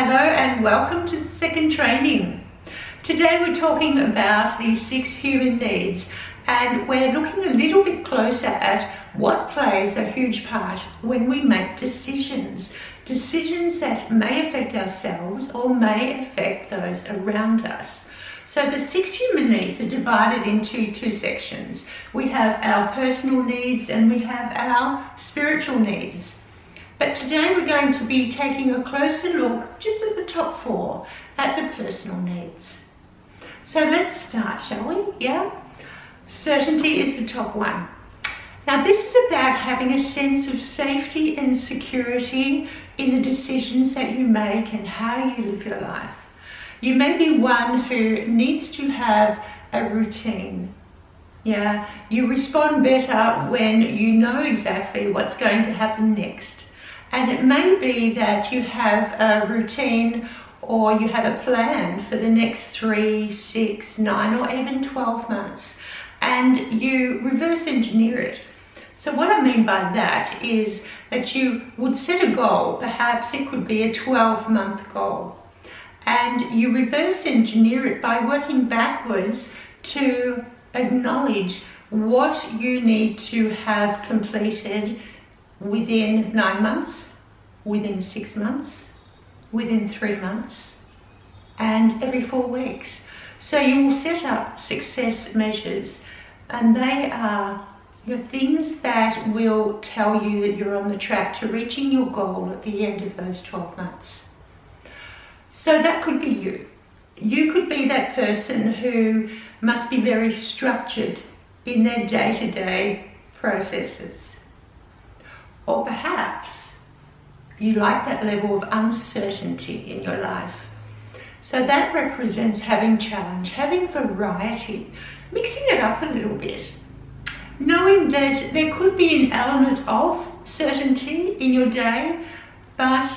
Hello and welcome to the second training. Today we're talking about the 6 human needs, and we're looking a little bit closer at what plays a huge part when we make decisions. Decisions that may affect ourselves or may affect those around us. So the 6 human needs are divided into 2 sections. We have our personal needs and we have our spiritual needs. But today we're going to be taking a closer look just at the top 4 at the personal needs. So let's start, shall we? Yeah? Certainty is the top one. Now this is about having a sense of safety and security in the decisions that you make and how you live your life. You may be one who needs to have a routine. Yeah, you respond better when you know exactly what's going to happen next. And it may be that you have a routine or you have a plan for the next 3, 6, 9 or even 12 months, and you reverse engineer it. So what I mean by that is that you would set a goal, perhaps it could be a 12-month goal, and you reverse engineer it by working backwards to acknowledge what you need to have completed within 9 months, within 6 months, within 3 months, and every 4 weeks. So you will set up success measures, and they are your things that will tell you that you're on the track to reaching your goal at the end of those 12 months. So that could be you. You could be that person who must be very structured in their day-to-day processes. Or perhaps you like that level of uncertainty in your life. So that represents having challenge, having variety, mixing it up a little bit. Knowing that there could be an element of certainty in your day, but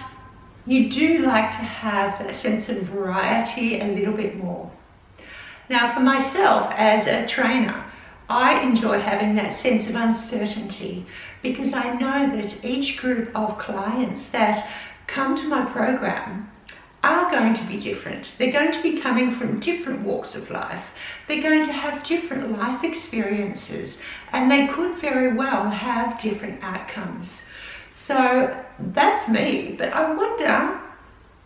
you do like to have that sense of variety a little bit more. Now for myself as a trainer, I enjoy having that sense of uncertainty because I know that each group of clients that come to my program are going to be different. They're going to be coming from different walks of life. They're going to have different life experiences, and they could very well have different outcomes. So that's me, but I wonder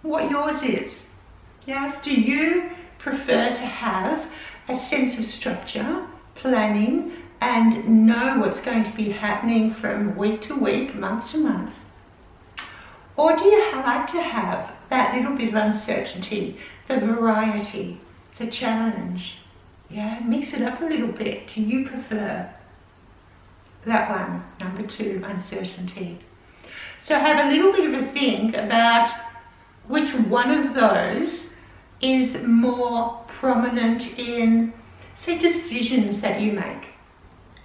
what yours is. Yeah, do you prefer to have a sense of structure, planning, and know what's going to be happening from week to week, month to month? Or do you like to have that little bit of uncertainty, the variety, the challenge? Yeah, mix it up a little bit. Do you prefer that one, number 2, uncertainty? So have a little bit of a think about which one of those is more prominent in, say, decisions that you make.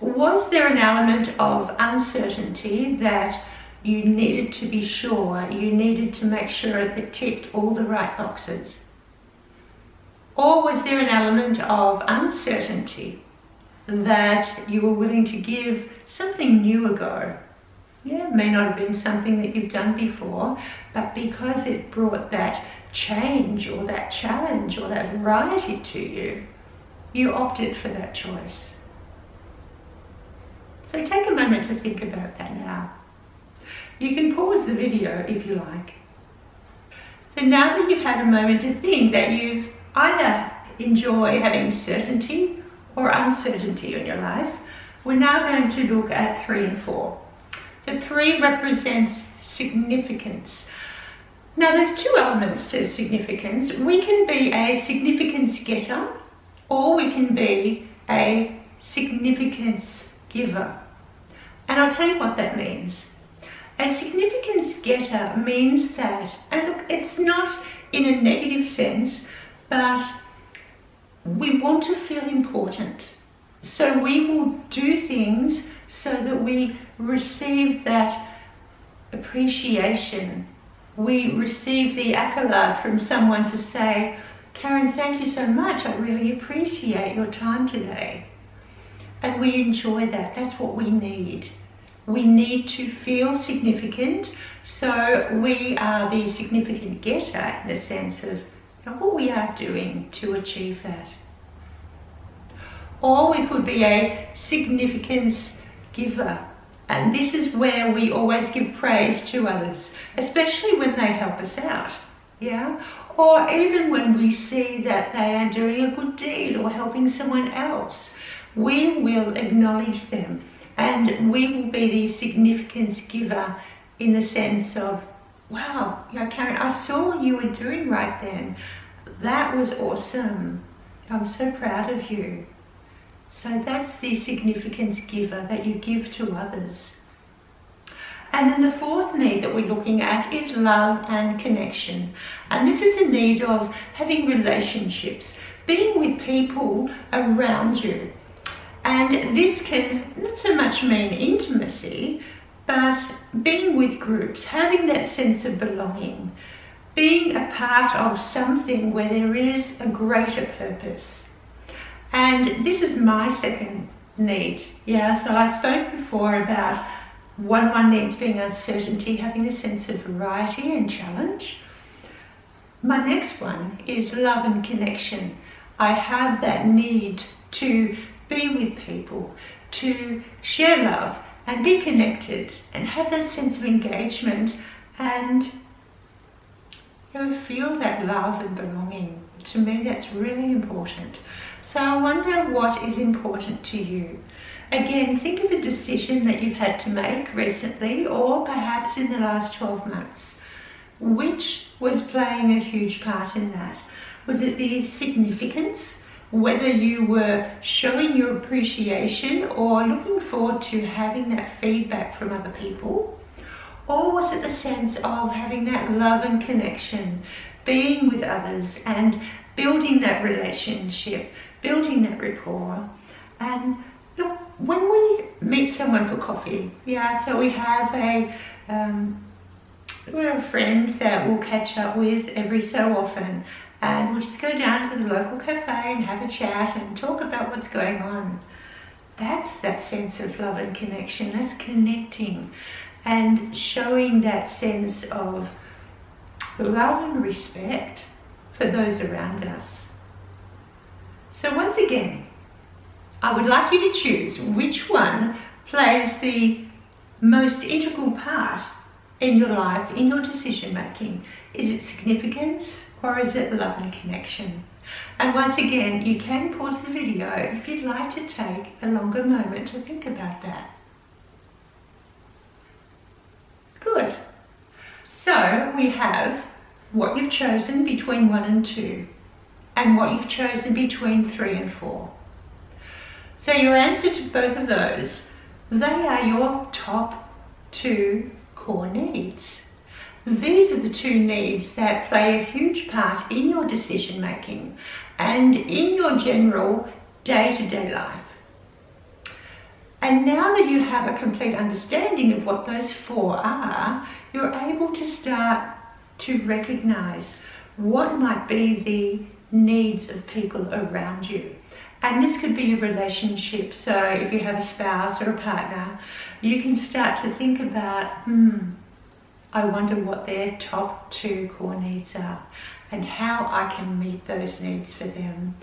Was there an element of uncertainty that you needed to be sure, you needed to make sure it ticked all the right boxes? Or was there an element of uncertainty that you were willing to give something new a go? Yeah, it may not have been something that you've done before, but because it brought that change or that challenge or that variety to you, you opted for that choice. So take a moment to think about that now. You can pause the video if you like. So now that you've had a moment to think that you've either enjoy having certainty or uncertainty in your life, we're now going to look at 3 and 4. So 3 represents significance. Now there's 2 elements to significance. We can be a significance getter, or we can be a significance giver. And I'll tell you what that means. A significance getter means that, and look, it's not in a negative sense, but we want to feel important. So we will do things so that we receive that appreciation. We receive the accolade from someone to say, Karen, thank you so much. I really appreciate your time today. And we enjoy that. That's what we need. We need to feel significant, so we are the significant getter in the sense of what we are doing to achieve that. Or we could be a significance giver, and this is where we always give praise to others, especially when they help us out, yeah? Or even when we see that they are doing a good deed or helping someone else, we will acknowledge them. And we will be the significance giver in the sense of, wow, Karen, I saw what you were doing right then. That was awesome. I'm so proud of you. So that's the significance giver that you give to others. And then the fourth need that we're looking at is love and connection. And this is a need of having relationships, being with people around you. And this can not so much mean intimacy, but being with groups, having that sense of belonging, being a part of something where there is a greater purpose. And this is my second need. Yeah, so I spoke before about one of my needs being uncertainty, having a sense of variety and challenge. My next one is love and connection. I have that need to be with people, to share love and be connected and have that sense of engagement and feel that love and belonging. To me, that's really important. So I wonder what is important to you. Again, think of a decision that you've had to make recently or perhaps in the last 12 months. Which was playing a huge part in that? Was it the significance? Whether you were showing your appreciation or looking forward to having that feedback from other people? Or was it the sense of having that love and connection, being with others and building that relationship, building that rapport? And look, when we meet someone for coffee, so we have a friend that we'll catch up with every so often. And we'll just go down to the local cafe and have a chat and talk about what's going on. That's that sense of love and connection. That's connecting and showing that sense of love and respect for those around us. So once again, I would like you to choose which one plays the most integral part in your life, in your decision making. Is it significance? Or is it love and connection? And once again, you can pause the video if you'd like to take a longer moment to think about that. Good. So we have what you've chosen between 1 and 2 and what you've chosen between 3 and 4. So your answer to both of those, they are your top 2 core needs. These are the 2 needs that play a huge part in your decision making and in your general day-to-day life. And now that you have a complete understanding of what those 4 are, you're able to start to recognize what might be the needs of people around you. And this could be a relationship. So if you have a spouse or a partner, you can start to think about, I wonder what their top 2 core needs are and how I can meet those needs for them.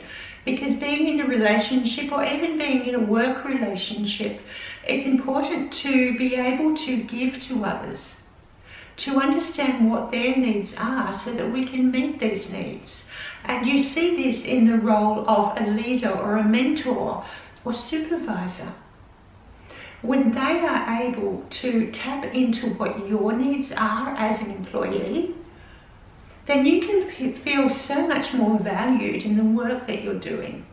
Because being in a relationship or even being in a work relationship, it's important to be able to give to others, to understand what their needs are so that we can meet these needs. And you see this in the role of a leader or a mentor or supervisor. When they are able to tap into what your needs are as an employee, then you can feel so much more valued in the work that you're doing.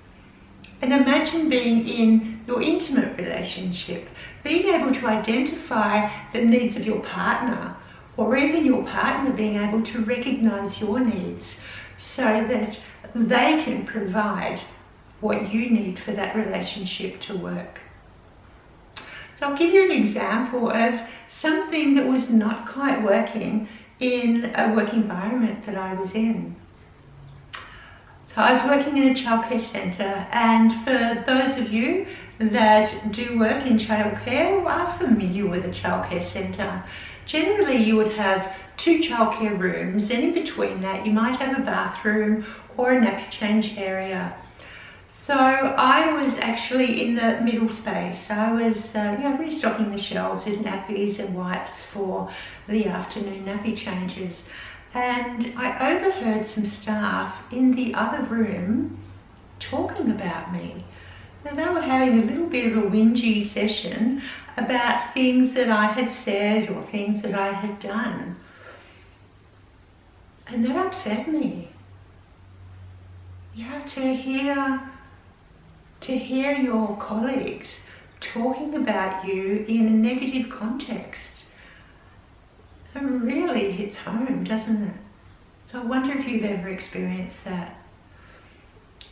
And imagine being in your intimate relationship, being able to identify the needs of your partner, or even your partner being able to recognize your needs so that they can provide what you need for that relationship to work. So I'll give you an example of something that was not quite working in a work environment that I was in. So I was working in a childcare centre, and for those of you that do work in childcare or are familiar with a childcare centre, generally you would have 2 childcare rooms, and in between that you might have a bathroom or a nappy change area. So I was actually in the middle space. I was restocking the shelves with nappies and wipes for the afternoon nappy changes, and I overheard some staff in the other room talking about me. Now they were having a little bit of a whingy session about things that I had said or things that I had done, and that upset me. Yeah, to hear your colleagues talking about you in a negative context, it really hits home, doesn't it? So I wonder if you've ever experienced that.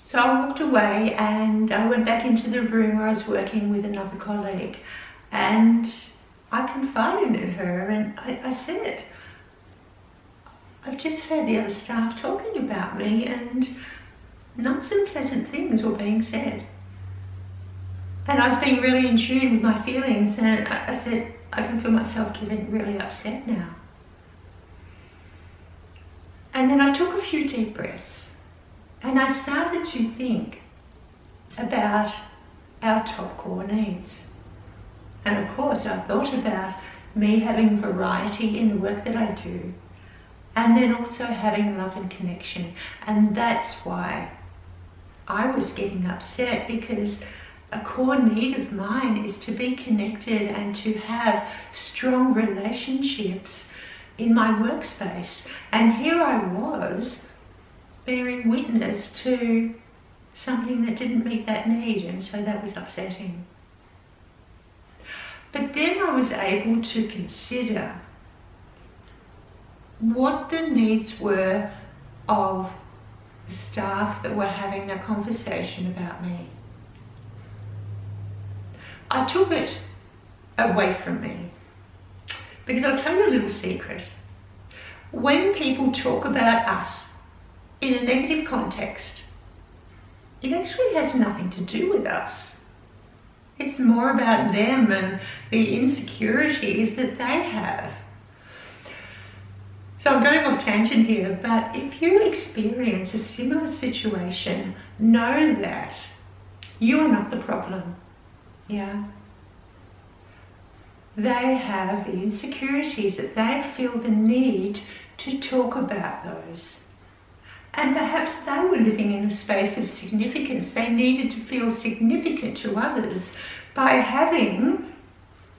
So I walked away and I went back into the room where I was working with another colleague, and I confided in her and I said, I've just heard the other staff talking about me and not some pleasant things were being said. And I was being really in tune with my feelings, and I said, I can feel myself getting really upset now. And then I took a few deep breaths and I started to think about our top core needs. And of course I thought about me having variety in the work that I do, and then also having love and connection. And that's why I was getting upset, because a core need of mine is to be connected and to have strong relationships in my workspace. And here I was bearing witness to something that didn't meet that need, and so that was upsetting. But then I was able to consider what the needs were of the staff that were having that conversation about me. I took it away from me, because I'll tell you a little secret. When people talk about us in a negative context, it actually has nothing to do with us. It's more about them and the insecurities that they have. So I'm going off tangent here, but if you experience a similar situation, know that you are not the problem. Yeah. They have the insecurities, that they feel the need to talk about those. And perhaps they were living in a space of significance. They needed to feel significant to others by having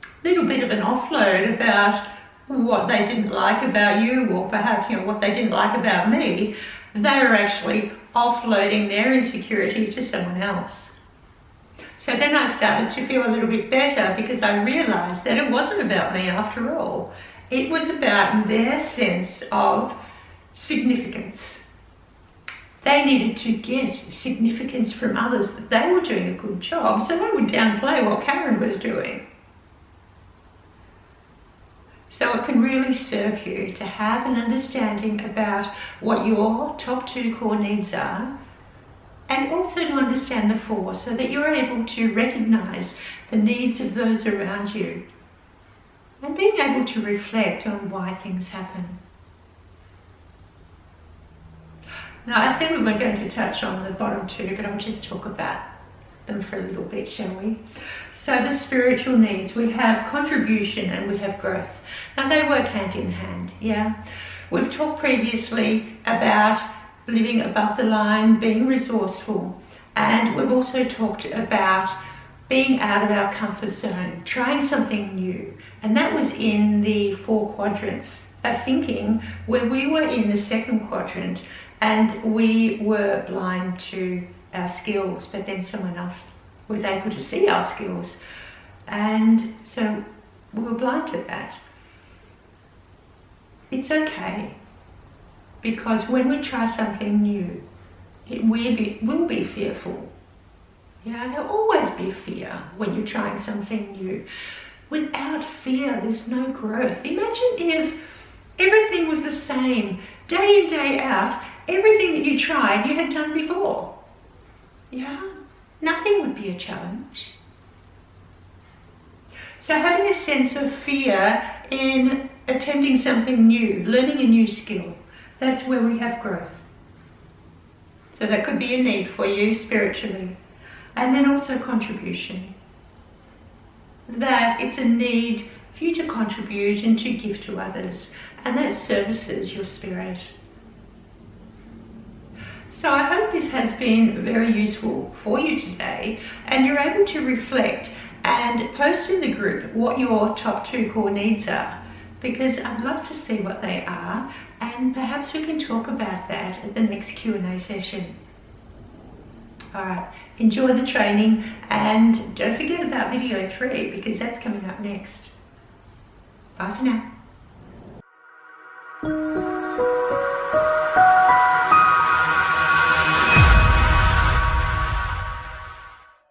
a little bit of an offload about what they didn't like about you, or perhaps what they didn't like about me. They were actually offloading their insecurities to someone else. So then I started to feel a little bit better, because I realised that it wasn't about me after all. It was about their sense of significance. They needed to get significance from others, that they were doing a good job, so they would downplay what Karen was doing. So it can really serve you to have an understanding about what your top 2 core needs are, and also to understand the 4, so that you're able to recognise the needs of those around you, and being able to reflect on why things happen. Now, I said we weren't going to touch on the bottom 2, but I'll just talk about them for a little bit, shall we? So the spiritual needs, we have contribution and we have growth. Now they work hand in hand, yeah? We've talked previously about living above the line, being resourceful, and we've also talked about being out of our comfort zone, trying something new. And that was in the 4 quadrants of thinking, where we were in the 2nd quadrant and we were blind to our skills, but then someone else was able to see our skills, and so we were blind to that. It's okay, because when we try something new, it will be fearful. Yeah, there'll always be fear when you're trying something new. Without fear, there's no growth. Imagine if everything was the same, day in, day out, everything that you tried, you had done before. Yeah, nothing would be a challenge. So having a sense of fear in attempting something new, learning a new skill, that's where we have growth. So that could be a need for you spiritually. And then also contribution. That it's a need for you to contribute and to give to others. And that services your spirit. So I hope this has been very useful for you today, and you're able to reflect and post in the group what your top 2 core needs are, because I'd love to see what they are, and perhaps we can talk about that at the next Q&A session. Alright, enjoy the training, and don't forget about video 3 because that's coming up next. Bye for now.